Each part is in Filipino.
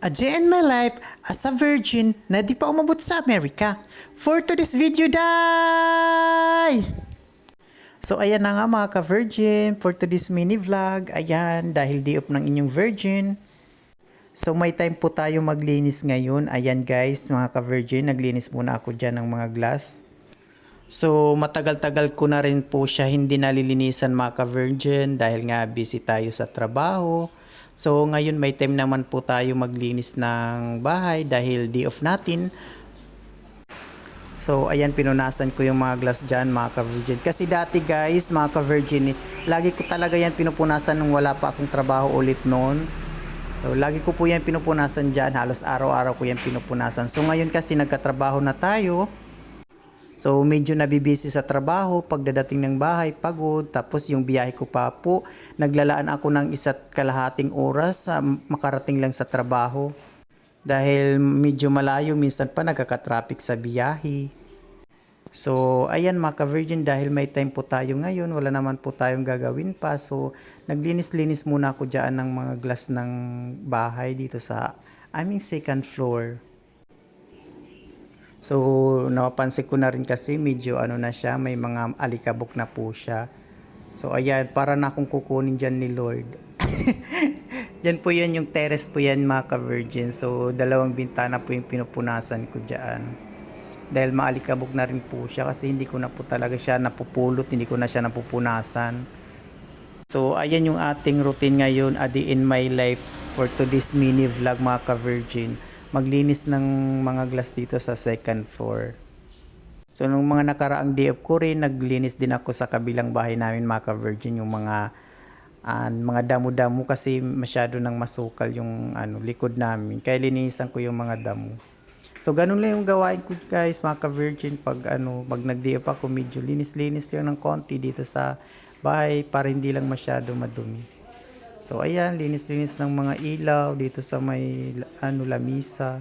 A day in my life as a virgin na di pa umabot sa Amerika. For today's video, die! So ayan na nga mga ka-virgin, for today's mini vlog, ayan, dahil di up ng inyong virgin. So may time po tayo maglinis ngayon. Ayan guys, mga ka-virgin, naglinis muna ako dyan ng mga glass. So matagal-tagal ko na rin po siya hindi nalilinisan mga ka-virgin dahil nga busy tayo sa trabaho. So ngayon may time naman po tayo maglinis ng bahay dahil day off natin. So ayan, pinunasan ko yung mga glass dyan mga ka-virgin. Kasi dati guys mga ka-virgin, lagi ko talaga yan pinupunasan nung wala pa akong trabaho ulit noon. So lagi ko po yan pinupunasan dyan, halos araw-araw ko yan pinupunasan. So ngayon kasi nagkatrabaho na tayo. So medyo nabibisi sa trabaho, pagdadating ng bahay, pagod, tapos yung biyahe ko pa po, naglalaan ako ng 1.5 oras sa makarating lang sa trabaho. Dahil medyo malayo, minsan pa nagkaka-traffic sa biyahe. So ayan mga ka-virgin, dahil may time po tayo ngayon, wala naman po tayong gagawin pa. So naglinis-linis muna ako dyan ng mga glass ng bahay dito sa aming second floor. So, napapansin ko na rin kasi medyo ano na siya, may mga alikabok na po siya. So, ayan, para na akong kukunin dyan ni Lord. Dyan po yan, yung terrace po yan mga ka-virgin. So, 2 bintana po yung pinupunasan ko dyan. Dahil maalikabok na rin po siya kasi hindi ko na po talaga siya napupulot, hindi ko na siya napupunasan. So, ayan yung ating routine ngayon, a day in my life for today's mini vlog mga ka-virgin. Maglinis ng mga glass dito sa second floor. So nung mga nakaraang day off ko rin, naglinis din ako sa kabilang bahay namin mga ka-virgin, yung mga damo-damo kasi masyado nang masukal yung likod namin. Kaya linisan ko yung mga damo. So ganun lang yung gawain ko guys mga ka-virgin, pag nag-day off ako, medyo linis-linis lang ng konti dito sa bahay para hindi lang masyado madumi. So ayan, linis-linis ng mga ilaw dito sa may lamisa.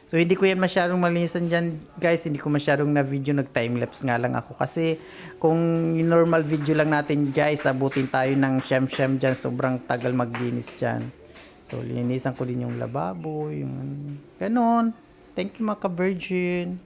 So hindi ko yan masyadong malinisan dyan guys, hindi ko masyadong na video, nag timelapse nga lang ako. Kasi kung normal video lang natin guys, abutin tayo ng siyam-siyam dyan, sobrang tagal maglinis dyan. So linisan ko din yung lababo, yung ganon. Thank you mga ka-virgin.